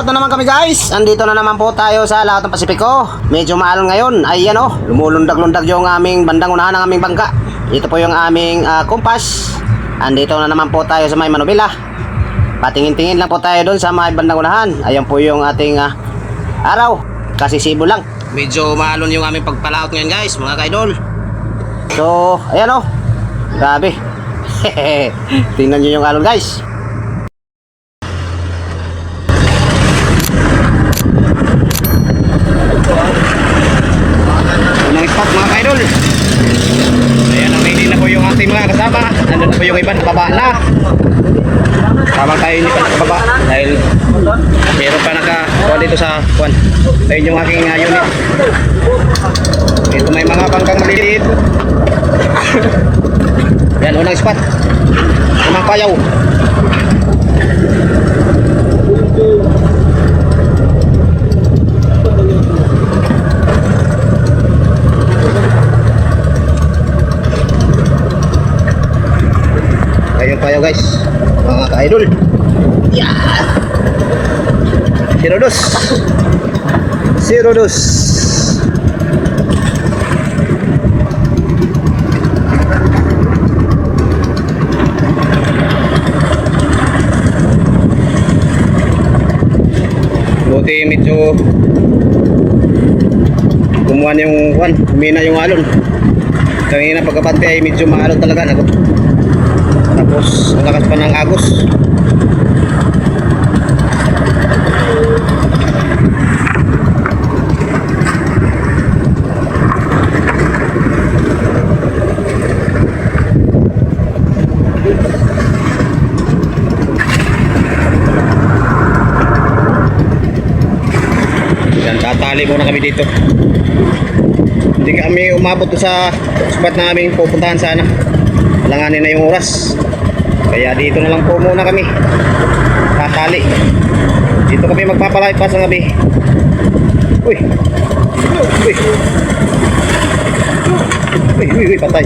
Shoutout na naman kami guys. Andito na naman po tayo sa lahat ng Pasipiko. Medyo maalon ngayon. Ayan o, lumulundag-lundag yung aming bandang unahan ng aming bangka. Ito po yung aming kumpas. Andito na naman po tayo sa may Manubila. Patingin-tingin lang po tayo doon sa may bandang unahan. Ayan po yung ating araw. Kasi sibo lang. Medyo maalon yung aming pagpalaot ngayon guys, mga kaidol. So, ayan o. Grabe. Tingnan nyo yung alon guys. Unang spot mga kaidol. Ayan, ready na po yung ating mga kasama. Nandun na po yung iba, baba na. Tamang tayo hindi pa nakababa dahil meron pa nakakuha dito sa kuwan. Ayun yung aking unit. Ito may mga bangkang maliliit. Yan, unang spot. Unang payaw. Ayun payaw guys, mga ka-idol. Yeah. 02 buti medyo kumuha yung one, humina yung alon. Kanina pagkapante ay medyo maalon talaga. Tapos ang lakas pa ng agos. Yan, tatali muna kami dito. Hindi kami umabot sa spot na aming pupuntahan sana. Langanin na yung oras. Kaya dito na lang po muna kami tatali. Dito kami magpapalay pa sa gabi. Uy. Uy. Uy, patay.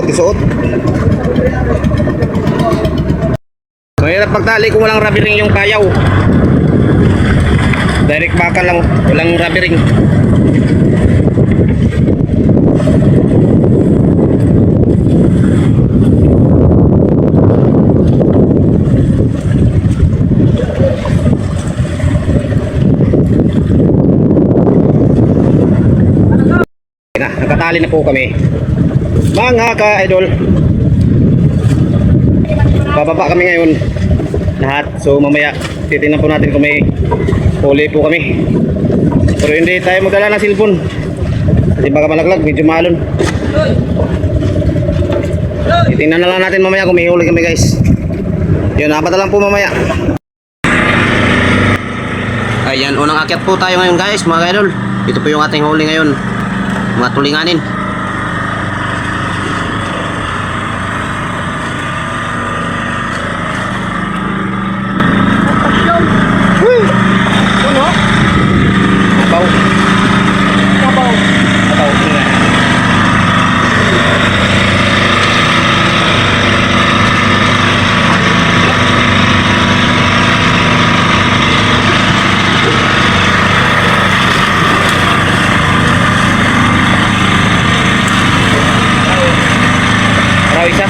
Isuot. Mahirap pagtali kung walang rubber ring yung payaw. Direct bakal lang, walang rubber ring. Nakatali na po kami mga ka-idol. Bababa kami ngayon lahat, so mamaya titingnan po natin kung may huli po kami, pero hindi tayo magdala ng cellphone kasi baka malaglag, medyo maalon. Titingnan na lang natin mamaya kung may huli kami guys. Yun, apat na lang po mamaya. Ayan, unang akyat po tayo ngayon guys, mga ka-idol. Ito po yung ating huli ngayon, mga tulinganin. Isa.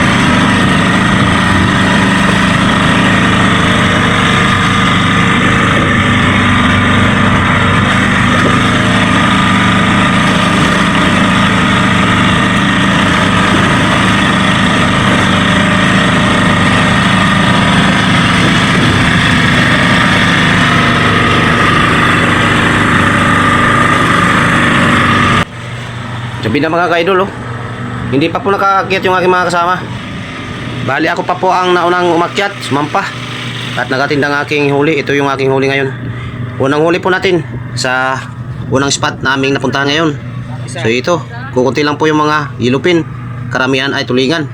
Sabi na mga ka-idol, oh. Hindi pa po nakaakyat yung aking mga kasama. Bali ako pa po ang naunang umakyat, sumampa. At nagatinda ng aking huli. Ito yung aking huli ngayon. Unang huli po natin sa unang spot na aming napuntahan ngayon. So ito, kukunti lang po yung mga yellow-pin. Karamihan ay tulingan.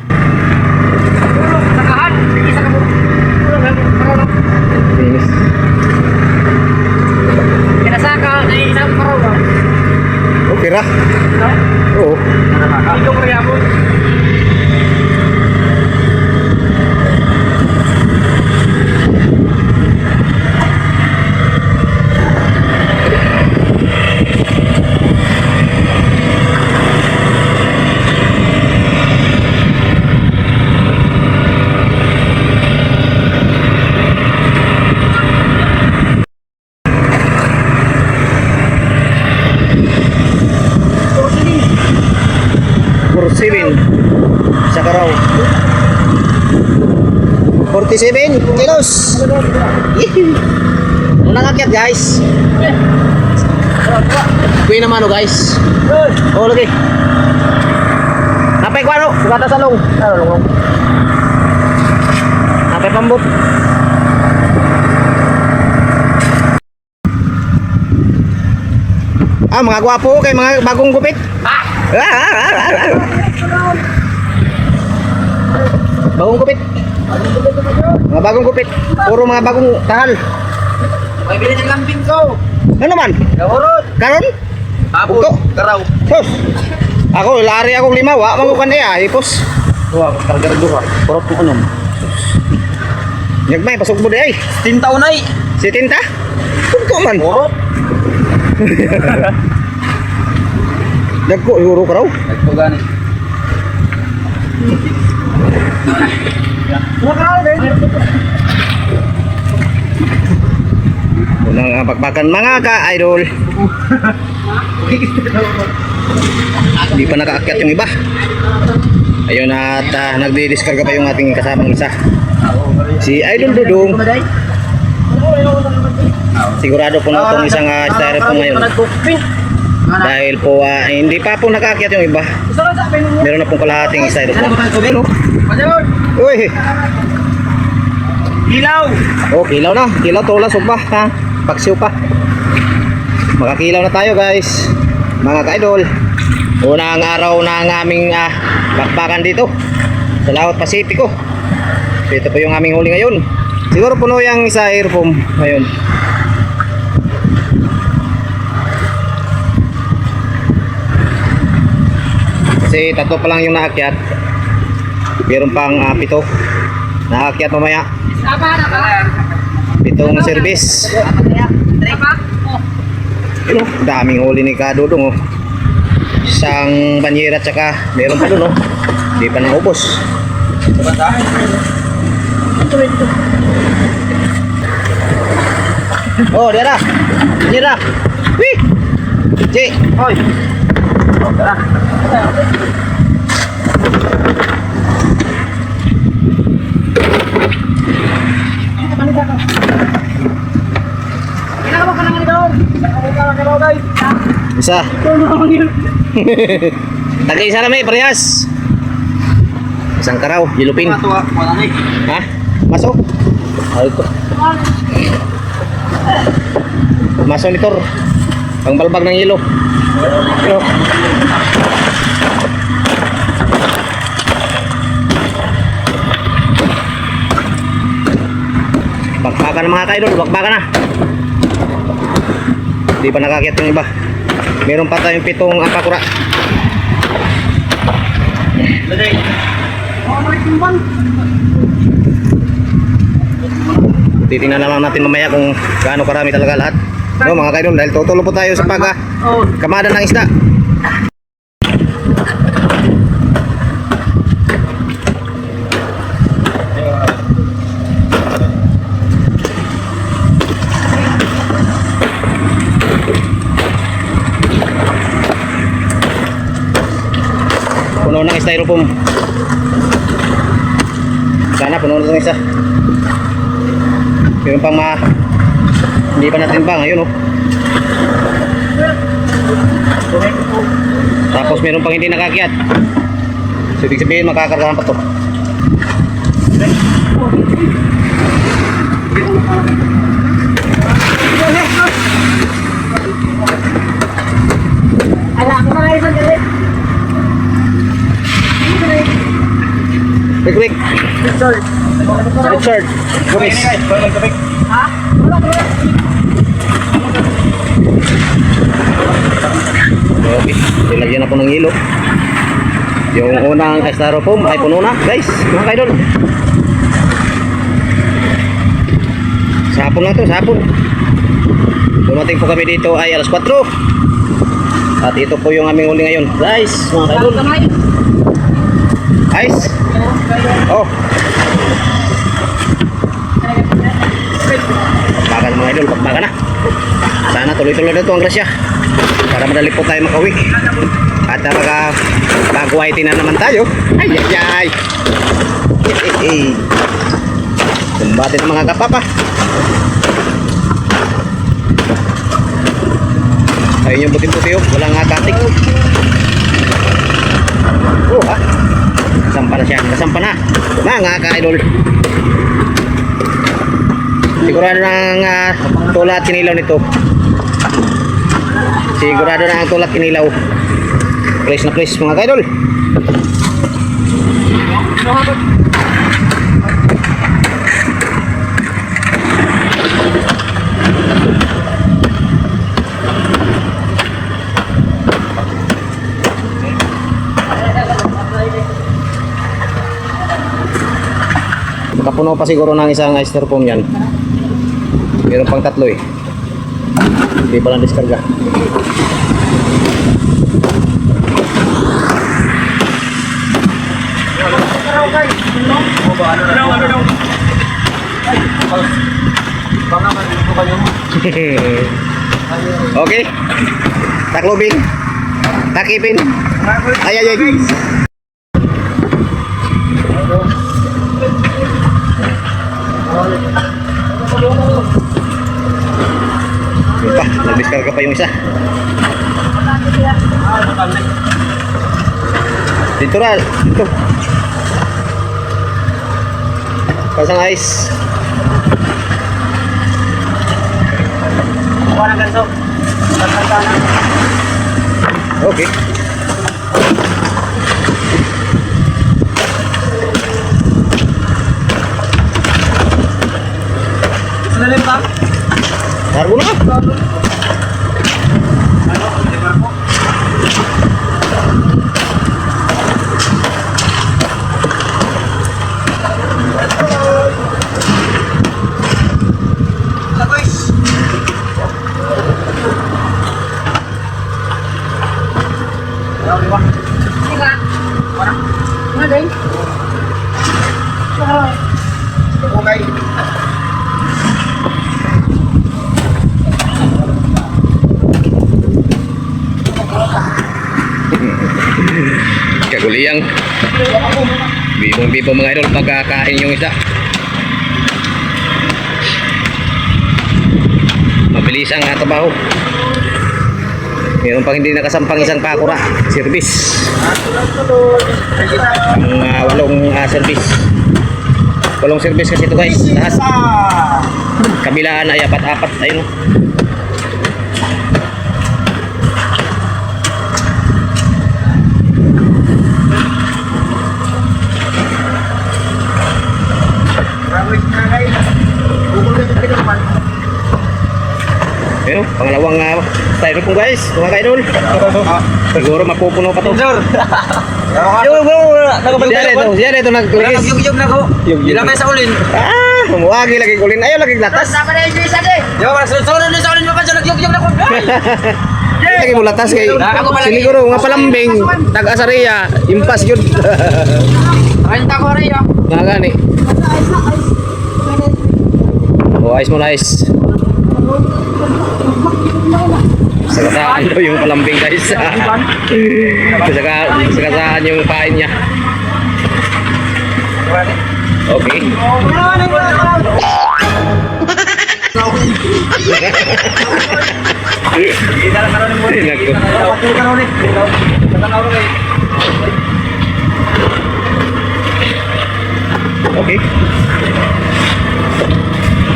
Okay ra? Oo. raw. 47 kilos. Unang akyat guys. Kuya naman guys. Oh lagi. Napay ko ano? Sugata sa long. Long. Napay pambot. Mga gwapo kay mga bagong gupit. Bagong gupit. Mga bagong gupit. Puro mga bagong tahal. May bilhin ng lambing ko. Ano naman? Gahurot. Karon? Abot. Uto. Karaw. Sos. Ako, lari akong lima, wa mangukan niya, hipos. Wah, kargar duha. Purot mo anom. Nyagmay, pasok mo di ay. Tinta unay. Si Tinta? Kunto man. Purot. Dagko, huro ka raw. Ito gani. Unang bakbakan mga ka-idol. Hindi pa nakaakyat yung iba. Ayun at nagdi-discarga pa yung ating kasamang isa. Si Idol Dudong. Sigurado po na itong isang styrofoam ngayon. Dahil po hindi pa po nakaakyat yung iba. Meron na pong kalahating styrofoam. Uy! Ilaw. Oh, kilaw na. Kilaw tola soba ha. Paksiw pa. Makakilaw na tayo guys. Mga ka-idol. Unang araw ng aming bakbakan dito sa Laut Pasipiko. So, ito po yung aming huli ngayon. Siguro puno yung isa airfoam ngayon. Kasi tatlo pa lang yung naakyat. Meron pang 7 naakyat mamaya. Pitong service. Ano, daming huli ni Kadudong oh. Isang banyera tsaka meron pa dun oh. Hindi pa naubos. Oh, dira. Banyera. Wih. Ci. Hoy. Tara. Isa. Tagay-isa na may parehas. Isang karaw, yelupin. Ha? Masok? Ay ko. Masok ni Tor. Pang balbag ng yelo. Yo. Bakbakan mga kaidol, bakbakan na. Hindi pa nakakyat yung iba. Meron pa tayong 7 apakura. Titingnan na lang natin mamaya kung gaano karami talaga lahat. No, mga kaidol, dahil tutulo po tayo sa kamada ng isda. Puno ng styrofoam. Sana puno na itong isa. Meron pang hindi pa natin bang, ayun oh. Tapos meron pang hindi nakakyat. So ibig sabihin makakargahan pa to. Quick. Richard. Gumis. Okay, nilagyan na po ng hilo. Yung unang styrofoam ay puno na guys, mga kaidol. Sapon lang to, sapon. Dumating po kami dito ay alas 4. At ito po yung aming huli ngayon guys, mga kaidol. Ice. Oh. Bakbakan mga idol, bakbakan na. Sana tuloy-tuloy na ito ang grasya para madali po tayo makauwi. At mag-white na naman tayo. Ay, ay, ay. Kumbate ng mga kapapa. Ayun yung puti-puti, oh. Walang katik. Oh, ha? Kasampa na siya. Kasampa na. Mga ka-idol. Sigurado na ang tulat kinilaw nito. Sigurado na ang tulat kinilaw. Please na please mga ka-idol. Nakapuno pa siguro ng isang styrofoam yan. Meron pang tatlo eh. Hindi pa lang diskarga. Okay. Taklobin. Takipin. Ay ay ay. Pa, nag-discarga pa yung isa. Dito ra, dito. Pasang ice. Okay. Sinalim ba? Cargo na ka. Kaguliyang bibong-bibong mga idol pagkakain yung isa. Mabilis ang trabaho. Meron pang hindi nakasampang isang pakura service. Ang walong service. Walong service kasi ito guys. Lahat kabilaan ay apat-apat. Ayun o. Ayun, pangalawang styrofoam guys, mga ka-idol. Siguro mapupuno pa to. Sir. Siya ito naglagis. Yung na ko. Ilagay sa ulin. Umuwagi lagi kulin. Ayaw lagi latas. Yo, sa ulin mo pa siya nagyug na ko. Lagi mo latas kay siniguro nga palambing tag-asariya, impas yun. Renta ko rin yo. Nga gani. Oh, ice mo na ice. Sagasaan daw yung palambing guys. Sagasaan yung pain niya. Okay. Okay.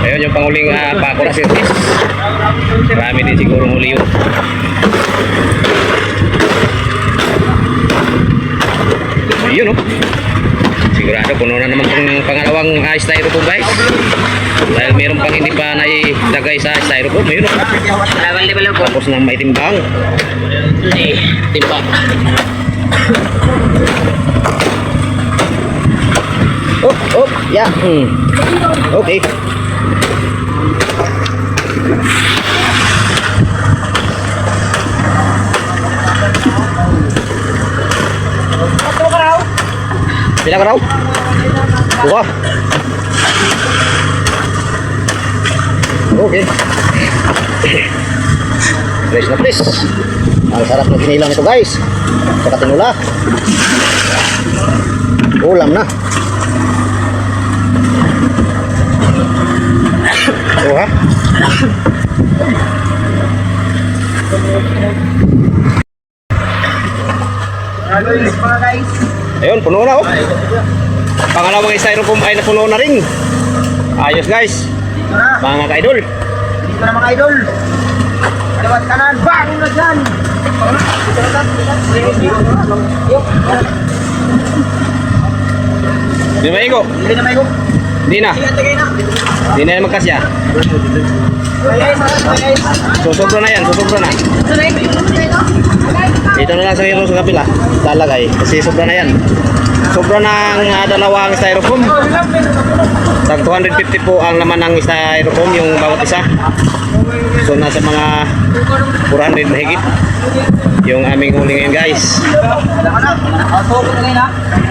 Ayun yung panguling pakura service. Marami din siguro huli yun. Ayun o. Sigurado puno na naman itong pangalawang styrofoam guys. Dahil meron pang hindi pa nailagay sa styrofoam. Ayun o. Tapos nang may timbang. Timbang. Oh, yeah. Okay. Pila ka raw? Dua. Okay. Fresh na fresh. Ang sarap ng kinilang ito guys. Saka tinula. Ulam na. Oh ha. Mga guys. Ayun, puno na oh. Pangalawang styrofoam ay napuno na rin. Ayos guys. Dito na. Mga ka-idol. Dito na mga idol. Kaliwat kanan. Bang na dyan. Dito na Di ba Igo? Hindi na may hook. Di na. Sige, tagay na. Di na magkasya. Guys. Susobra na yan, susobra na. Dito na lang sa hero sa kapila. Lalagay. Kasi sobra na yan. Sobra ng dalawang styrofoam. Tag 250 po ang laman ng styrofoam yung bawat isa. So nasa mga 400 mahigit yung aming huli ngayon guys.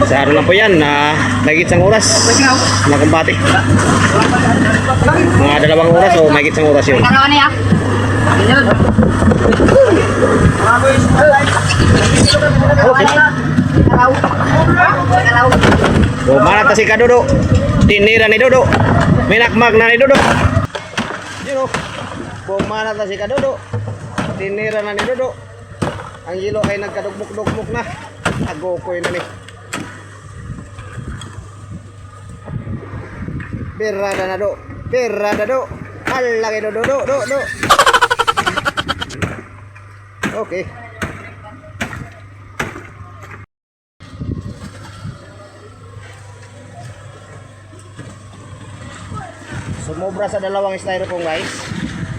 Sa araw lang po yan na mahigit sang oras na kumbate. Mga 2 oras o mahigit sang oras yun. Bumanat na si Kadodo. Tinira ni Dodo. Minakmag na ni Dodo. Yun o. Bumanat na si Kadodo. Tinira na ni Dodo. Ang yelo ay nagkadugmok-dugmok na. Agokoy na ni. Birada na do. Birada do. Halagi do do do do do. Okay. Sumobra sa dalawang styrofoam guys.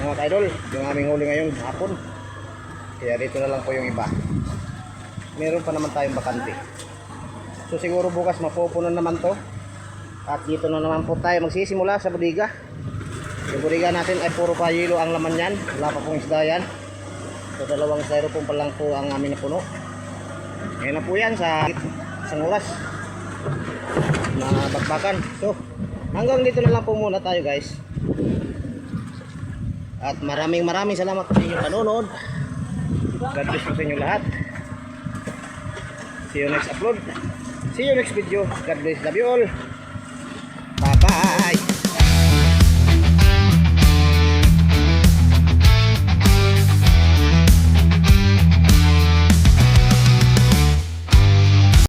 Mga ka-idol, yung aming huli ngayon hapon. Kaya dito na lang po yung iba. Meron pa naman tayong bakante. So siguro bukas mapupunan naman to. At dito na naman po tayo magsisimula sa bodega. Yung bodega natin ay puro pa yelo ang laman yan. Wala pa pong isda yan. So dalawang styrofoam pa lang po ang amin na puno. Ngayon na po yan sa isang oras na bakbakan. So hanggang dito na lang po muna tayo guys. At maraming salamat sa inyong panonood. God bless po sa inyo lahat. See you next upload. See you next video. God bless. Love you all.